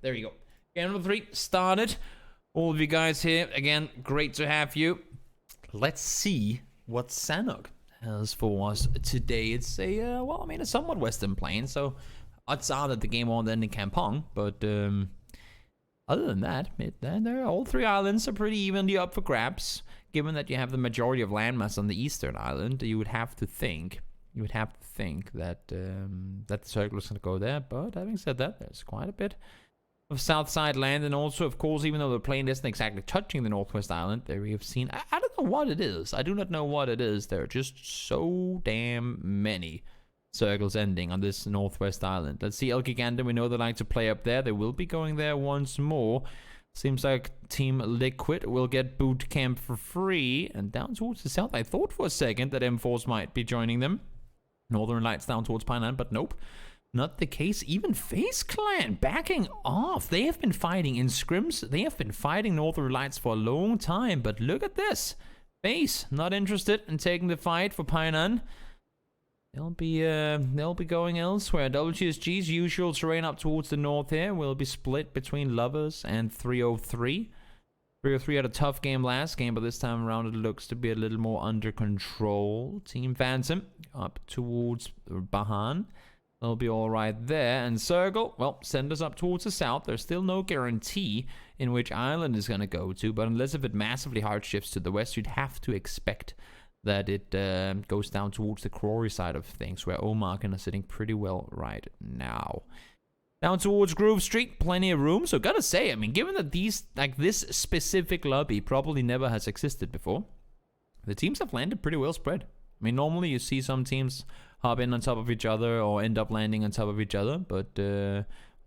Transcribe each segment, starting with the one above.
there you go. Game number 3 started. All of you guys here, again, great to have you. Let's see what Sanok has for us today. It's a, well, I mean, a somewhat western plane, so odds are that the game won't end in Kampong, but other than that, all 3 islands are pretty evenly up for grabs. Given that you have the majority of landmass on the eastern island, you would have to think that that the circle is going to go there. But having said that, there's quite a bit of south side land, and also, of course, even though the plane isn't exactly touching the northwest island, there we have seen, I don't know what it is. I do not know what it is. There are just so damn many circles ending on this northwest island. Let's see El Gigante. We know they like to play up there. They will be going there once more. Seems like Team Liquid will get boot camp for free. And down towards the south, I thought for a second that M4s might be joining them. Northern Lights down towards Pineland, but nope. Not the case. Even FaZe Clan backing off. They have been fighting in scrims. They have been fighting Northern Lights for a long time. But look at this. FaZe not interested in taking the fight for Pineland. They'll be going elsewhere. WTSG's usual terrain up towards the north here will be split between Lovers and 303. 303 had a tough game last game, but this time around it looks to be a little more under control. Team Phantom up towards Bahan. They'll be all right there. And Circle, well, send us up towards the south. There's still no guarantee in which island is going to go to, but unless if it massively hard shifts to the west, you'd have to expect that it goes down towards the Quarry side of things, where Omarken are sitting pretty well right now. Down towards Grove Street, plenty of room. So gotta say, I mean, given that this specific lobby probably never has existed before, the teams have landed pretty well spread. I mean, normally you see some teams hop in on top of each other or end up landing on top of each other, but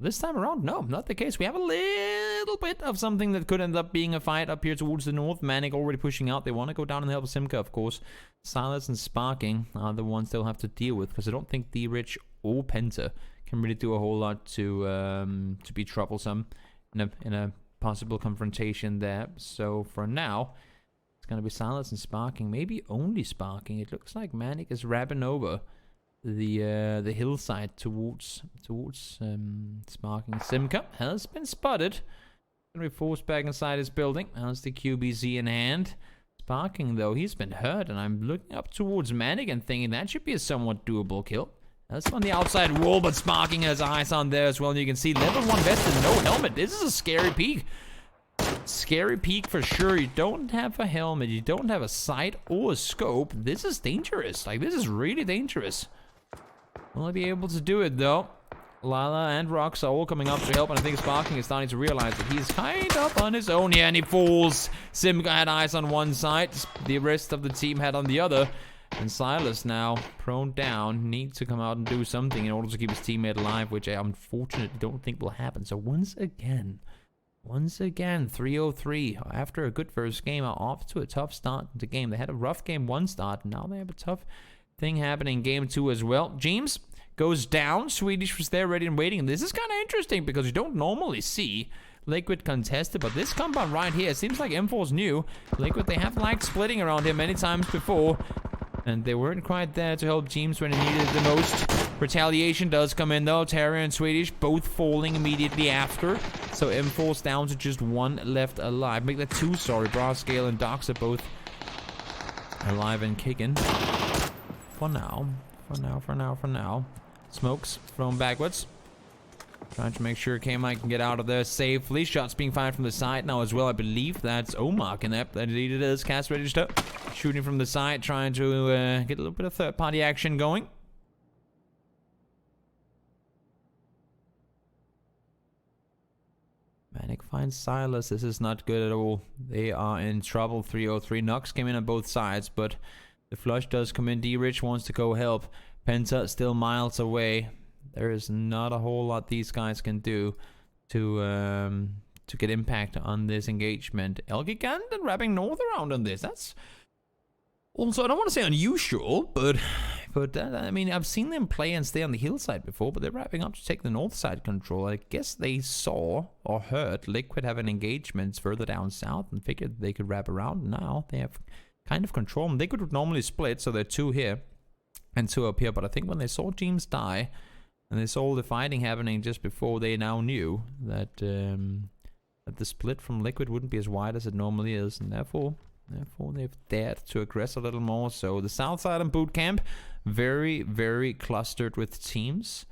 this time around, no, not the case. We have a little bit of something that could end up being a fight up here towards the north. Manic already pushing out. They want to go down and help Simca, of course. Silas and Sparking are the ones they'll have to deal with, because I don't think D-Rich or Penta can really do a whole lot to be troublesome in a possible confrontation there. So for now, it's going to be Silas and Sparking. Maybe only Sparking. It looks like Manic is wrapping over the hillside towards Sparking. Simca has been spotted. Gonna be forced back inside his building. How's the QBZ in hand? Sparking, though, he's been hurt, and I'm looking up towards Manic and thinking that should be a somewhat doable kill. That's on the outside wall, but Sparking has eyes on there as well, and you can see level 1 vest and no helmet. This is a scary peek. Scary peek for sure. You don't have a helmet, you don't have a sight or a scope. This is dangerous. Like, this is really dangerous. Will I be able to do it, though? Lala and Rox are all coming up to help, and I think Sparking is starting to realize that he's kind of on his own here, and he falls. Simca had eyes on one side, the rest of the team had on the other, and Silas now prone down, needs to come out and do something in order to keep his teammate alive, which I unfortunately don't think will happen. So once again, 303, after a good first game, are off to a tough start to the game. They had a rough game 1 start, and now they have a tough thing happening in game 2 as well. James goes down. Swedish was there ready and waiting. And this is kind of interesting because you don't normally see Liquid contested, but this compound right here, it seems like M4's new. Liquid, they have liked splitting around here many times before, and they weren't quite there to help James when it needed it the most. Retaliation does come in though. Terry and Swedish both falling immediately after, so M4's down to just 1 left alive. Make that 2, sorry. Brascale and Docs are both alive and kicking. For now. Smokes thrown backwards. Trying to make sure K-Mike can get out of there safely. Shots being fired from the side now as well. I believe that's Omar in that. Indeed it is. Cast register. Shooting from the side. Trying to get a little bit of third-party action going. Manic finds Silas. This is not good at all. They are in trouble. 303. Nox came in on both sides, but the flush does come in. D-Rich wants to go help. Penta still miles away. There is not a whole lot these guys can do to get impact on this engagement. El Gigante wrapping north around on this. That's also, I don't want to say unusual, but I mean, I've seen them play and stay on the hillside before, but they're wrapping up to take the north side control. I guess they saw or heard Liquid having engagements further down south and figured they could wrap around. Now they have kind of control. They could normally split, so they're 2 here and 2 up here, but I think when they saw James die, And they saw all the fighting happening just before they now knew that that the split from Liquid wouldn't be as wide as it normally is, and therefore they've dared to aggress a little more. So the South Side and Boot Camp, very, very clustered with teams.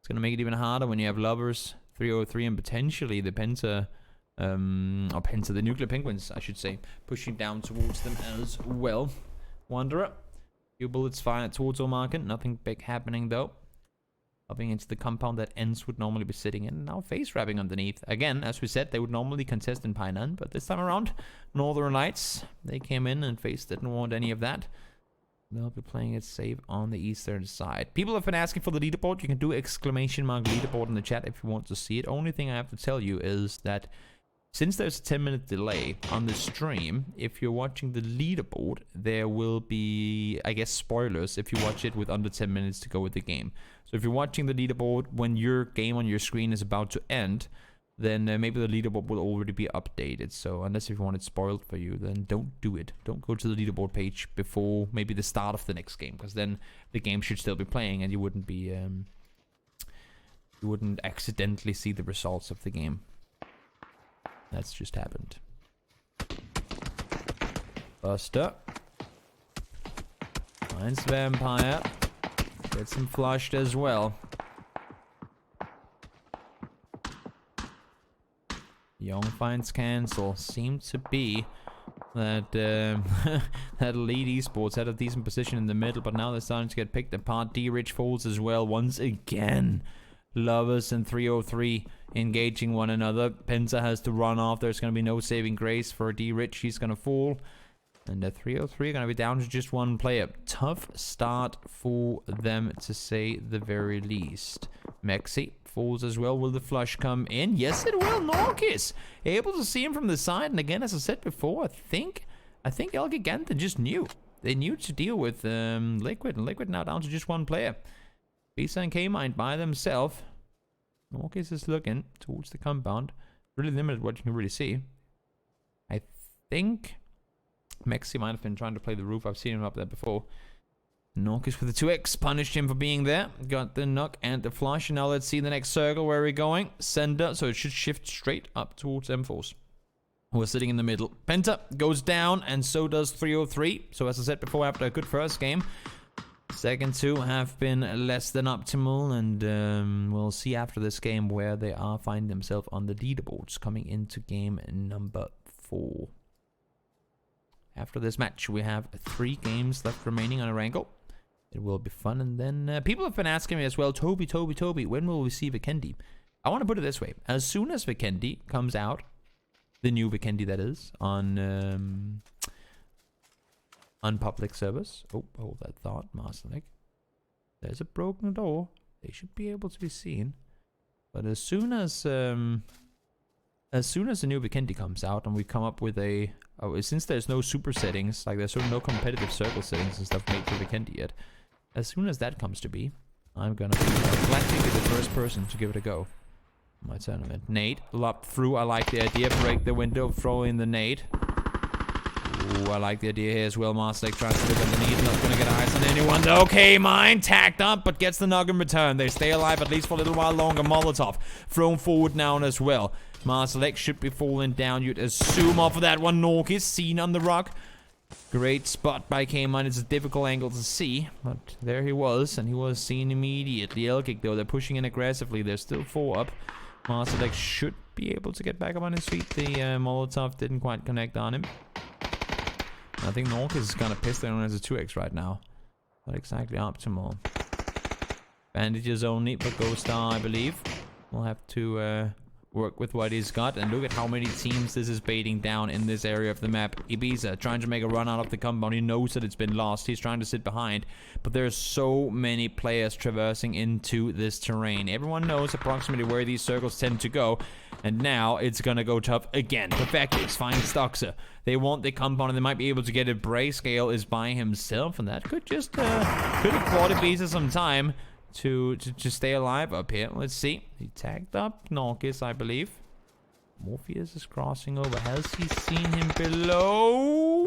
It's gonna make it even harder when you have Lovers, 303, and potentially the Penta, the Nuclear Penguins, I should say, pushing down towards them as well. Wanderer, few bullets fired towards Omarken, nothing big happening though. Hopping into the compound that Ents would normally be sitting in. Now face wrapping underneath. Again, as we said, they would normally contest in Painan, but this time around, Northern Lights, they came in and face didn't want any of that. They'll be playing it safe on the eastern side. People have been asking for the leaderboard. You can do ! Leaderboard in the chat if you want to see it. Only thing I have to tell you is that since there's a 10-minute delay on the stream, if you're watching the leaderboard, there will be, I guess, spoilers if you watch it with under 10 minutes to go with the game. So if you're watching the leaderboard when your game on your screen is about to end, then maybe the leaderboard will already be updated. So unless if you want it spoiled for you, then don't do it. Don't go to the leaderboard page before maybe the start of the next game, because then the game should still be playing and you wouldn't be, you wouldn't accidentally see the results of the game. That's just happened. Buster. Finds Vampire. Gets him flushed as well. Young finds Cancel. Seemed to be that that Elite Esports had a decent position in the middle, but now they're starting to get picked apart. D-Rich falls as well once again. Lovers and 303 engaging one another. Penta has to run off. There's going to be no saving grace for D-Rich. He's going to fall. And the 303 are going to be down to just one player. Tough start for them, to say the very least. Mexi falls as well. Will the flush come in? Yes, it will. Norkis able to see him from the side. And again, as I said before, I think El Gigante just knew. They knew to deal with Liquid. And Liquid now down to just one player. Bisa and K-Mind by themselves. Norkis is looking towards the compound. Really limited what you can really see. I think Mexi might have been trying to play the roof. I've seen him up there before. Norkis with the 2x punished him for being there. Got the knock and the flush. Now let's see the next circle. Where are we going? Sender. So it should shift straight up towards M4s, who are sitting in the middle. Penta goes down, and so does 303. So as I said before, after a good first game, second two have been less than optimal, and we'll see after this game where they are finding themselves on the leaderboards coming into game number 4. After this match, we have 3 games left remaining on a Erangel. It will be fun, and then people have been asking me as well, Toby, when will we see Vikendi? I want to put it this way. As soon as Vikendi comes out, the new Vikendi that is, on public service. Oh, hold that thought, Masternick. There's a broken door. They should be able to be seen. But as soon as the new Vikendi comes out and we come up with a... Oh, since there's no super settings, like there's no competitive circle settings and stuff made for Vikendi yet, as soon as that comes to be, I'm gonna gladly be the first person to give it a go. My tournament. Nade, lopped through. I like the idea. Break the window, throw in the nade. Ooh, I like the idea here as well. Marstek tries to look underneath. Not gonna get eyes on anyone. Okay, mine tacked up, but gets the knock in return. They stay alive at least for a little while longer. Molotov thrown forward now as well. Marstek should be falling down. You'd assume off of that one. Norkis seen on the rock. Great spot by K-Mine. It's a difficult angle to see, but there he was, and he was seen immediately. Elkick, though, they're pushing in aggressively. There's still 4 up. Marstek should be able to get back up on his feet. The Molotov didn't quite connect on him. I think Norkis is kind of pissed that he has a 2x right now. Not exactly optimal. Bandages only for Ghost Star, I believe. We'll have to work with what he's got. And look at how many teams this is baiting down in this area of the map. Ibiza trying to make a run out of the compound. He knows that it's been lost. He's trying to sit behind. But there's so many players traversing into this terrain. Everyone knows approximately where these circles tend to go. And now it's gonna go tough again. Perfectix finds Stoxer. They want the compound and they might be able to get it. Brayscale is by himself, and that could just could have bought Ibiza some time to stay alive up here. Let's see. He tagged up Norkis, I believe. Morpheus is crossing over. Has he seen him below?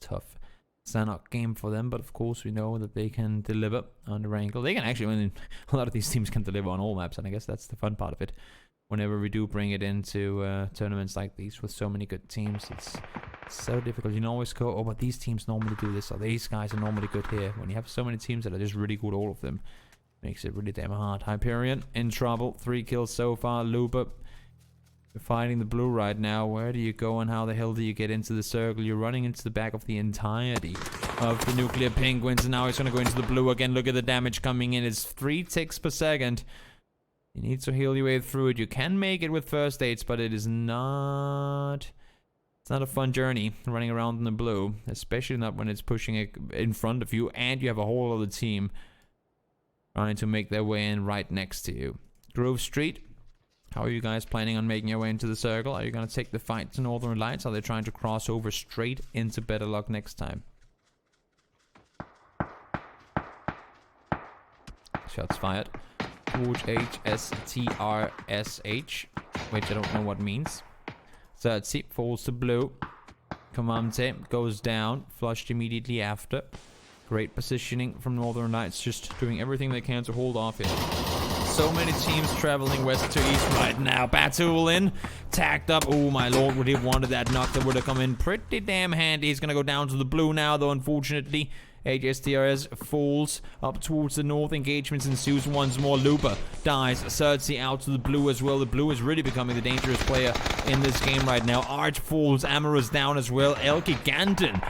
tough Sanok game for them, but of course we know that they can deliver on the Wrangle. They can actually, I mean, a lot of these teams can deliver on all maps, and I guess that's the fun part of it. Whenever we do bring it into tournaments like these with so many good teams, it's so difficult. You can always go, oh, but these teams normally do this, or these guys are normally good here. When you have so many teams that are just really good, all of them, makes it really damn hard. Hyperion in trouble. 3 kills so far. Luba fighting the blue right now. Where do you go and how the hell do you get into the circle? You're running into the back of the entirety of the nuclear penguins, and now he's gonna go into the blue again. Look at the damage coming in. It's 3 ticks per second. You need to heal your way through it. You can make it with first aids, but it is not... It's not a fun journey running around in the blue, especially not when it's pushing it in front of you and you have a whole other team trying to make their way in right next to you. Grove Street. How are you guys planning on making your way into the circle? Are you going to take the fight to Northern Lights? Are they trying to cross over straight into better luck next time? Shots fired. Towards HSTRSH, which I don't know what means. Xerxes falls to blue. Comandante goes down, flushed immediately after. Great positioning from Northern Lights, just doing everything they can to hold off it. So many teams traveling west to east right now. Batul in, tagged up. Oh my lord, would he have wanted that knock that would have come in pretty damn handy. He's gonna go down to the blue now, though, unfortunately. HSTRS falls up towards the north. Engagements ensues once more. Luba dies. Xerxes out to the blue as well. The blue is really becoming the dangerous player in this game right now. Arch falls. Amorous down as well. El Giganten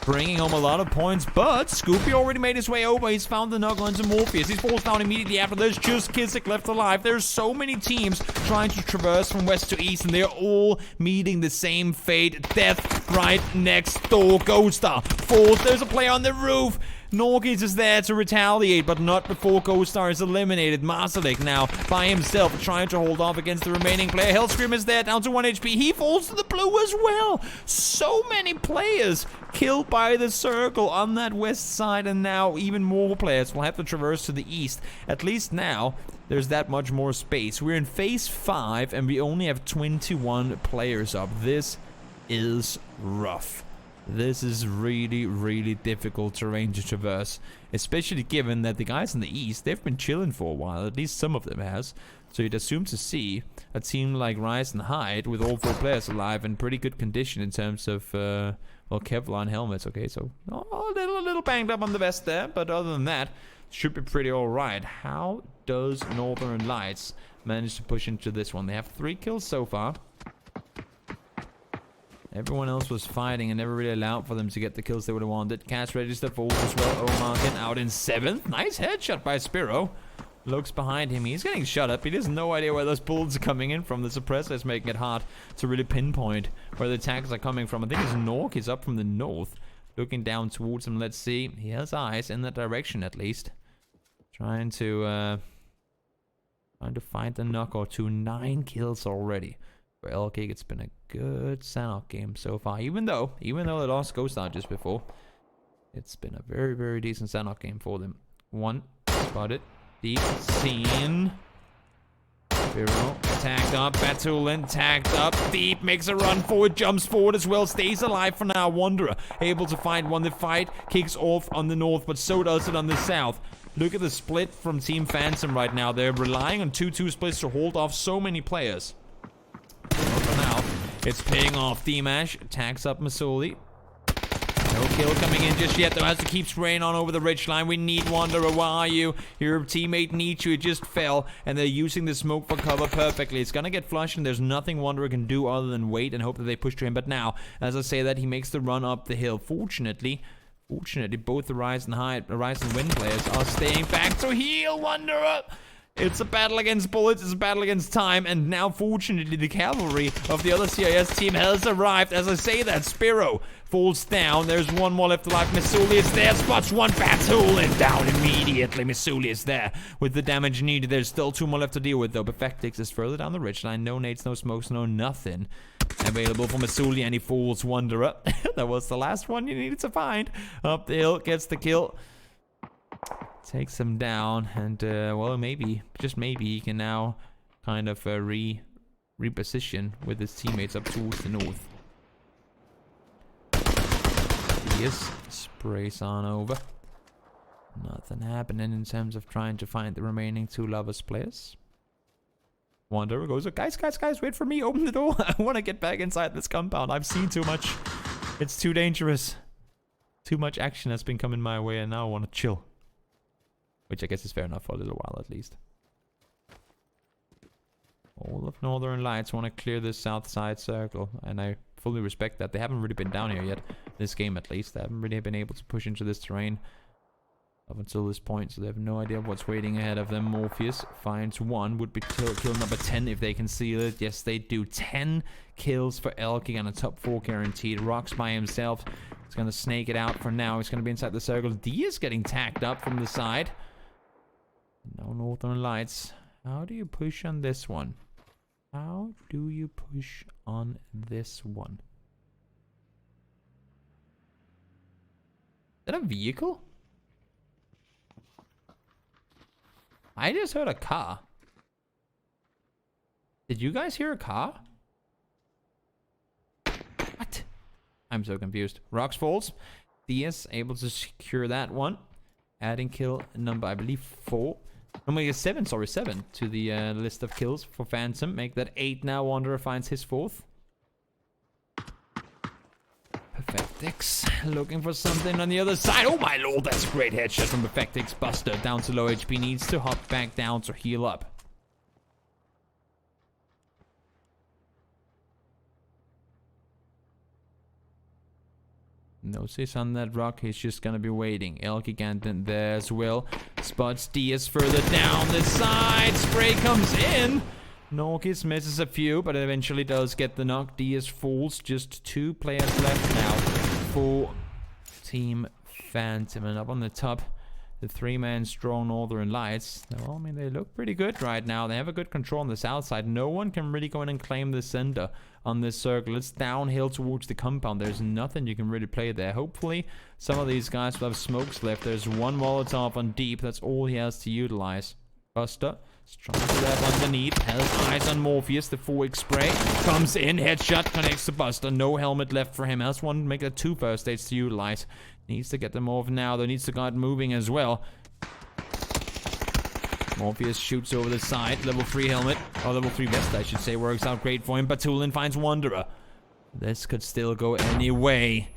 bringing home a lot of points, but Scoopy already made his way over. He's found the knock onto Morpheus. He falls down immediately after. There's just Kizik left alive. There's so many teams trying to traverse from west to east, and they're all meeting the same fate. Death right next door. Ghostar falls. There's a player on the roof. Norgis is there to retaliate, but not before Ghostar is eliminated. Marsalik now by himself trying to hold off against the remaining player. Hellscream is there, down to 1 HP. He falls to the blue as well. So many players killed by the circle on that west side, and now even more players will have to traverse to the east. At least now, there's that much more space. We're in phase 5, and we only have 21 players up. This is rough. This is really, really difficult terrain to traverse, especially given that the guys in the east, they've been chilling for a while, at least some of them has. So you'd assume to see a team like Rise and Hide with all 4 players alive in pretty good condition in terms of, well, Kevlar and helmets. Okay, so a little banged up on the vest there, but other than that, should be pretty alright. How does Northern Lights manage to push into this one? They have 3 kills so far. Everyone else was fighting and never really allowed for them to get the kills they would have wanted. Cash register falls as well. Omarkin out in 7th. Nice headshot by Spiro. Looks behind him. He's getting shut up. He has no idea where those bullets are coming in from. The suppressor is making it hard to really pinpoint where the attacks are coming from. I think his Nork is up from the north. Looking down towards him. Let's see. He has eyes in that direction at least. Trying to find the knock or two. 9 kills already. For LK, it's been a good Sanok game so far. Even though they lost Ghost Star just before, it's been a very, very decent Sanok game for them. 1 spotted. Deep seen. Spiro tagged up. Batulin tagged up. Deep makes a run forward, jumps forward as well. Stays alive for now. Wanderer able to find one. The fight kicks off on the north, but so does it on the south. Look at the split from Team Phantom right now. They're relying on 2-2 splits to hold off so many players. For now, it's paying off. Dimash tags up Masoli. No kill coming in just yet, though. Has to keep spraying on over the ridgeline. We need Wanderer. Where are you? Your teammate needs you. It just fell, and they're using the smoke for cover perfectly. It's gonna get flushed, and there's nothing Wanderer can do other than wait and hope that they push to him. But now, as I say that, he makes the run up the hill. Fortunately, both the Rise and Win players are staying back to heal Wanderer. It's a battle against bullets, it's a battle against time, and now, fortunately, the cavalry of the other CIS team has arrived. As I say that, Spiro falls down. There's 1 more left alive. Missouli is there, spots 1 Batul and down immediately. Missouli is there with the damage needed. There's still 2 more left to deal with, though. Perfectix is further down the ridgeline. No nades, no smokes, no nothing available for Missouli, and he falls Wanderer. That was the last one you needed to find. Up the hill, gets the kill. Takes him down, and well, maybe, just maybe, he can now kind of reposition with his teammates up towards the north. Diaz sprays on over. Nothing happening in terms of trying to find the remaining 2 lovers players. Wanderer goes, guys, wait for me, open the door. I want to get back inside this compound. I've seen too much. It's too dangerous. Too much action has been coming my way, and now I want to chill. Which I guess is fair enough for a little while at least. All of Northern Lights want to clear this south side circle, and I fully respect that. They haven't really been down here yet, this game at least. They haven't really been able to push into this terrain up until this point, so they have no idea what's waiting ahead of them. Morpheus finds one, would be kill number 10 if they can seal it. Yes, they do. 10 kills for Elking and a top 4 guaranteed. Rocks by himself. He's going to snake it out for now. He's going to be inside the circle. D is getting tacked up from the side. No Northern Lights. How do you push on this one? How do you push on this one? Is that a vehicle? I just heard a car. Did you guys hear a car? What? I'm so confused. Rocks falls. Diaz able to secure that one. Adding kill number, I believe, 4. Oh my god, 7, sorry, 7 to the list of kills for Phantom. Make that 8 now. Wanderer finds his 4th. Perfectix looking for something on the other side. Oh my lord, that's a great headshot from Perfectix. Buster down to low HP, needs to hop back down to heal up. No sis on that rock, he's just gonna be waiting. Elgiganten there as well. Spots Diaz further down the side. Spray comes in. Norkis misses a few, but eventually does get the knock. Diaz falls. Just 2 players left now for Team Phantom. And up on the top, the 3-man strong Northern Lights. Well, I mean, they look pretty good right now. They have a good control on the south side. No one can really go in and claim the center on this circle. It's downhill towards the compound. There's nothing you can really play there. Hopefully, some of these guys will have smokes left. There's 1 Molotov on deep. That's all he has to utilize. Buster is trying to grab underneath. Has eyes on Morpheus. The 4x spray comes in. Headshot connects to Buster. No helmet left for him. Has one make that 2 first aids to utilize. Needs to get them off now, though. Needs to get moving as well. Morpheus shoots over the side. Level 3 helmet. Or level 3 vest, I should say. Works out great for him. Batulin finds Wanderer. This could still go any way.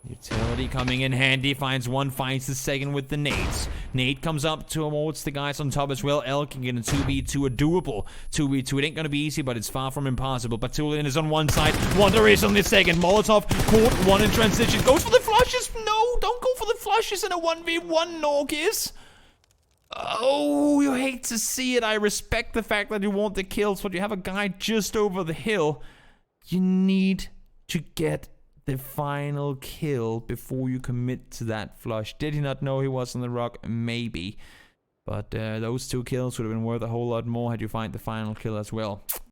Utility coming in handy. Finds one. Finds the second with the nades. Nade comes up towards the guys on top as well. Elking in a 2v2. A doable 2v2. It ain't gonna be easy, but it's far from impossible. Batulin is on one side. Wanderer is on the second. Molotov caught one in transition. Goes for the flushes. No, don't go for the flushes in a 1v1, Norkis. Oh, you hate to see it. I respect the fact that you want the kills, but you have a guy just over the hill. You need to get the final kill before you commit to that flush. Did he not know he was on the rock? Maybe. But those 2 kills would have been worth a whole lot more had you find the final kill as well.